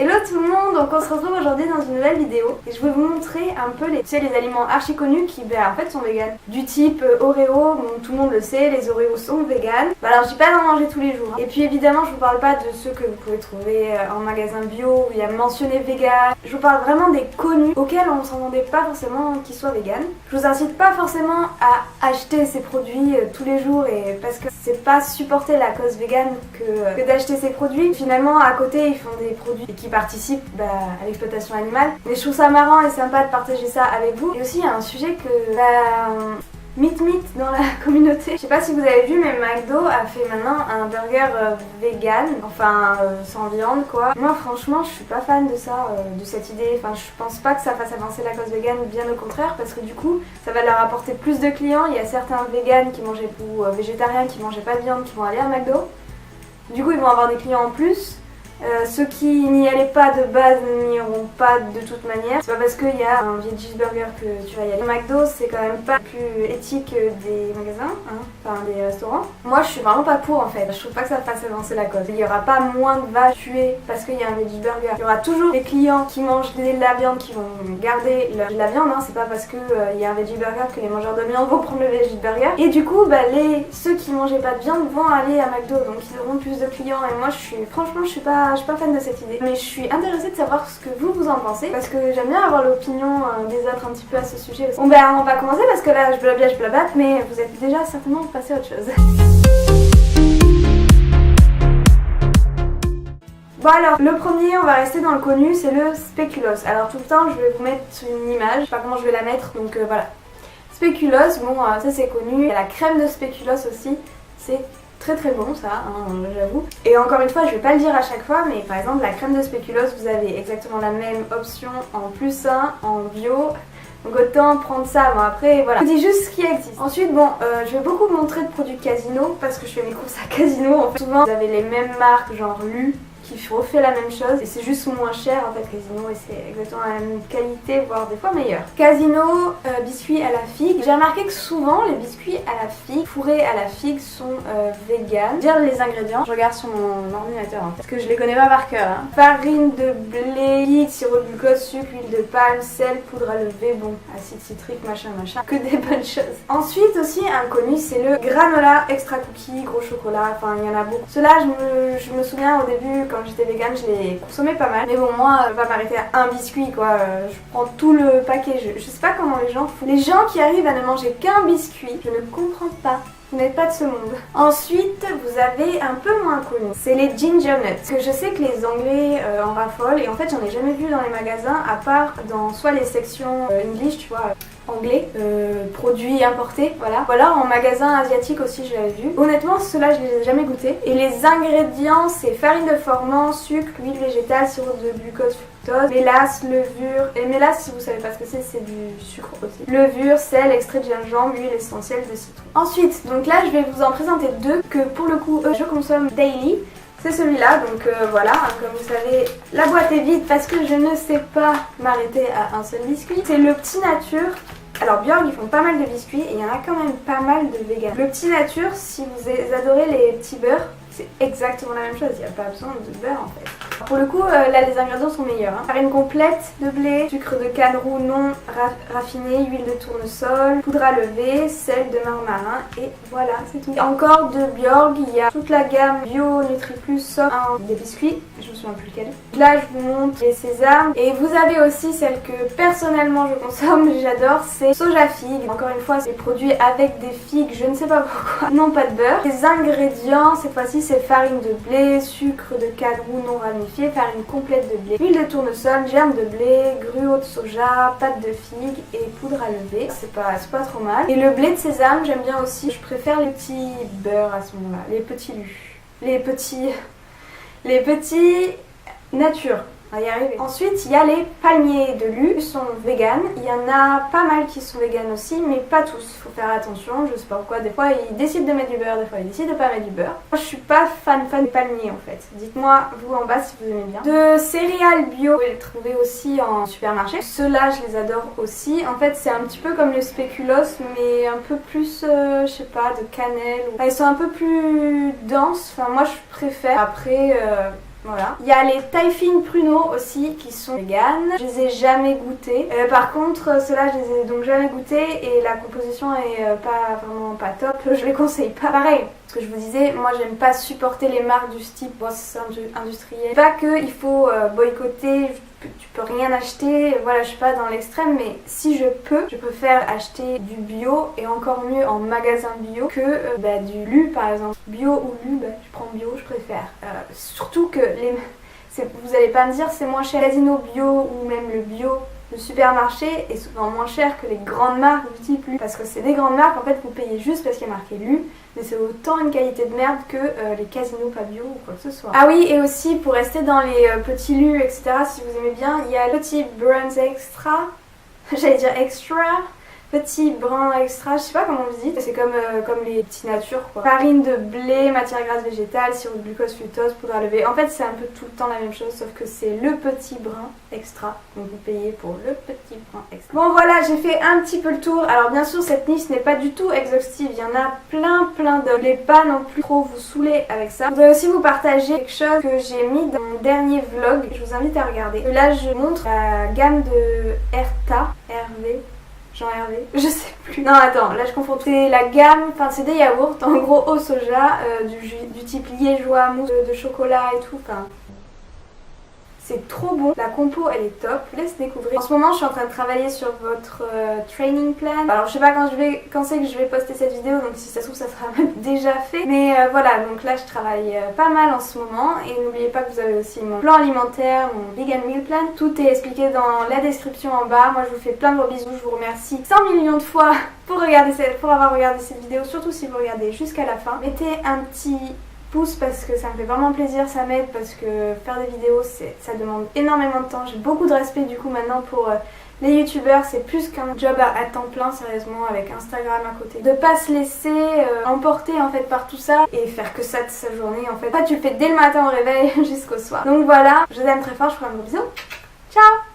Hello tout le monde, donc on se retrouve aujourd'hui dans une nouvelle vidéo et je vais vous montrer un peu les aliments archi connus qui en fait sont véganes. Du type Oreo, bon, tout le monde le sait, les Oreos sont véganes. Alors je dis pas d'en manger tous les jours. Et puis évidemment je vous parle pas de ceux que vous pouvez trouver en magasin bio où il y a mentionné vegan. Je vous parle vraiment des connus auxquels on s'entendait pas forcément qu'ils soient véganes. Je vous incite pas forcément à acheter ces produits tous les jours et parce que c'est pas supporter la cause végane que d'acheter ces produits. Finalement à côté ils font des produits qui participent à l'exploitation animale. Mais je trouve ça marrant et sympa de partager ça avec vous. Et aussi il y a un sujet que mythe dans la communauté. Je sais pas si vous avez vu mais McDo a fait maintenant un burger vegan, enfin sans viande quoi. Moi franchement je suis pas fan de ça, de cette idée. Enfin je pense pas que ça fasse avancer la cause végane, bien au contraire, parce que du coup ça va leur apporter plus de clients. Il y a certains véganes qui mangeaient ou végétariens qui mangeaient pas de viande qui vont aller à McDo. Du coup ils vont avoir des clients en plus. Ceux qui n'y allaient pas de base n'y iront pas de toute manière. C'est pas parce qu'il y a un veggie burger que tu vas y aller. McDo c'est quand même pas plus éthique des magasins, enfin des restaurants. Moi je suis vraiment pas pour en fait. Je trouve pas que ça fasse avancer la cause. Il y aura pas moins de vaches tuées parce qu'il y a un veggie burger. Il y aura toujours des clients qui mangent de la viande qui vont garder la viande. C'est pas parce qu'il y a un veggie burger que les mangeurs de viande vont prendre le veggie burger. Et du coup ceux qui mangeaient pas de viande vont aller à McDo, donc ils auront plus de clients. Et moi franchement je suis pas fan de cette idée, mais je suis intéressée de savoir ce que vous en pensez parce que j'aime bien avoir l'opinion des autres un petit peu à ce sujet. Bon on va commencer parce que là je blabate, mais vous êtes déjà certainement passé à autre chose. Bon alors, le premier, on va rester dans le connu, c'est le spéculoos. Alors tout le temps je vais vous mettre une image, je sais pas comment je vais la mettre, donc voilà. Spéculoos, bon ça c'est connu, il y a la crème de spéculoos aussi, c'est très bon ça, j'avoue. Et encore une fois, je vais pas le dire à chaque fois, mais par exemple la crème de spéculoos, vous avez exactement la même option en plus sain, en bio. Donc autant prendre ça, bon après voilà. Je vous dis juste ce qui existe. Ensuite je vais beaucoup montrer de produits Casino parce que je fais mes courses à Casino. En fait, souvent vous avez les mêmes marques, genre Lu, qui refait la même chose et c'est juste moins cher en fait Casino et c'est exactement la même qualité, voire des fois meilleure. Casino biscuits à la figue. J'ai remarqué que souvent les biscuits à la figue, fourrés à la figue sont vegan. Dire les ingrédients, je regarde sur mon ordinateur parce que je les connais pas par cœur. Farine de blé, figue, sirop de glucose, sucre, huile de palme, sel, poudre à lever, bon, acide citrique, machin, que des bonnes choses. Ensuite aussi un connu c'est le granola extra cookie, gros chocolat, enfin il y en a beaucoup. Ceux-là je me souviens au début quand j'étais végane, je les consommais pas mal. Mais bon, moi, je vais pas m'arrêter à un biscuit quoi. Je prends tout le paquet. Je sais pas comment les gens font. Les gens qui arrivent à ne manger qu'un biscuit, je ne comprends pas. Vous n'êtes pas de ce monde. Ensuite, vous avez un peu moins connu. C'est les ginger nuts. Parce que je sais que les Anglais en raffolent. Et en fait, j'en ai jamais vu dans les magasins. À part dans soit les sections English, tu vois, anglais, produits importés, voilà. Voilà, en magasin asiatique aussi, je l'avais vu. Honnêtement, ceux-là, je les ai jamais goûtés. Et les ingrédients, c'est farine de formant, sucre, huile végétale, sirop de glucose, mélasse, levure, et mélasse si vous savez pas ce que c'est du sucre aussi. Levure, sel, extrait de gingembre, huile essentielle de citron. Ensuite, donc là je vais vous en présenter deux que pour le coup je consomme daily. C'est celui-là, donc voilà, comme vous savez, la boîte est vide parce que je ne sais pas m'arrêter à un seul biscuit. C'est le Petit Nature. Alors Björg ils font pas mal de biscuits et il y en a quand même pas mal de vegan. Le Petit Nature, si vous adorez les petits beurres, c'est exactement la même chose, il n'y a pas besoin de beurre en fait. Pour le coup, là les ingrédients sont meilleurs. Farine complète de blé, sucre de canne roux non raffiné, huile de tournesol, poudre à lever, sel de marmarin et voilà, c'est tout. Et encore de Björg, il y a toute la gamme Bio NutriPlus sauf des biscuits, je me souviens plus lequel. Là je vous montre les sésames et vous avez aussi celle que personnellement je consomme, j'adore, c'est soja figue. Encore une fois, c'est produit avec des figues, je ne sais pas pourquoi, non pas de beurre. Les ingrédients, cette fois-ci c'est farine de blé, sucre de canne roux non ramifié, farine complète de blé, huile de tournesol, germe de blé, gruau de soja, pâte de figue et poudre à lever. C'est pas trop mal. Et le blé de sésame, j'aime bien aussi. Je préfère les petits beurres à ce moment-là, les petits lus, les petits nature. On va y arriver. Ensuite, il y a les palmiers de Lu qui sont véganes. Il y en a pas mal qui sont véganes aussi, mais pas tous. Faut faire attention, je sais pas pourquoi. Des fois, ils décident de mettre du beurre, des fois, ils décident de pas mettre du beurre. Moi, je suis pas fan des palmiers en fait. Dites-moi, vous en bas, si vous aimez bien. De céréales bio, vous pouvez les trouver aussi en supermarché. Ceux-là, je les adore aussi. En fait, c'est un petit peu comme le spéculoos, mais un peu plus, je sais pas, de cannelle. Enfin, ils sont un peu plus denses. Enfin, moi, je préfère. Après, Voilà. Il y a les tailles fines pruneaux aussi qui sont vegan. Je les ai jamais goûtés. Par contre, ceux-là, je les ai donc jamais goûtés et la composition est vraiment pas top. Je les conseille pas. Pareil, ce que je vous disais, moi j'aime pas supporter les marques du style industriel. Pas que il faut boycotter. Tu peux rien acheter, voilà, je suis pas dans l'extrême, mais si je peux, je préfère acheter du bio et encore mieux en magasin bio que du lu par exemple. Bio ou lu, je prends bio, je préfère. Surtout que vous allez pas me dire c'est moins cher. Casino bio ou même le bio de supermarché est souvent moins cher que les grandes marques du type lu. Parce que c'est des grandes marques, en fait vous payez juste parce qu'il y a marqué lu. Mais c'est autant une qualité de merde que les casinos pas bio ou quoi que ce soit. Ah oui, et aussi pour rester dans les petits lus, etc., si vous aimez bien, il y a le petit Bronze Extra, j'allais dire extra, petit brun extra, je sais pas comment vous dites, c'est comme les petits natures quoi. Farine de blé, matière grasse végétale, sirop de glucose, fructose, poudre à lever. En fait c'est un peu tout le temps la même chose sauf que c'est le petit brun extra. Donc vous payez pour le petit brun extra. Bon voilà, j'ai fait un petit peu le tour. Alors bien sûr cette liste n'est pas du tout exhaustive, il y en a plein d'autres. Je ne vais pas non plus trop vous saouler avec ça. Je voudrais aussi vous partager quelque chose que j'ai mis dans mon dernier vlog. Je vous invite à regarder. Là je montre la gamme de Jean-Hervé, je sais plus. Non attends, là je confonds. C'est la gamme, enfin c'est des yaourts en gros au soja, du type liégeois, mousse de chocolat et tout. Enfin, c'est trop bon. La compo elle est top, je vous laisse découvrir. En ce moment je suis en train de travailler sur votre training plan. Alors je sais pas quand c'est que je vais poster cette vidéo, donc si ça se trouve ça sera même déjà fait. Mais voilà, donc là je travaille pas mal en ce moment. Et n'oubliez pas que vous avez aussi mon plan alimentaire, mon vegan meal plan. Tout est expliqué dans la description en bas. Moi je vous fais plein de gros bisous, je vous remercie 100 millions de fois pour avoir regardé cette vidéo. Surtout si vous regardez jusqu'à la fin. Mettez un petit pouce parce que ça me fait vraiment plaisir, ça m'aide parce que faire des vidéos ça demande énormément de temps. J'ai beaucoup de respect du coup maintenant pour les youtubeurs, c'est plus qu'un job à temps plein sérieusement avec Instagram à côté. De pas se laisser emporter en fait par tout ça et faire que ça de sa journée en fait. Tu le fais dès le matin au réveil jusqu'au soir. Donc voilà, je vous aime très fort, je vous fais un gros bisou. Ciao!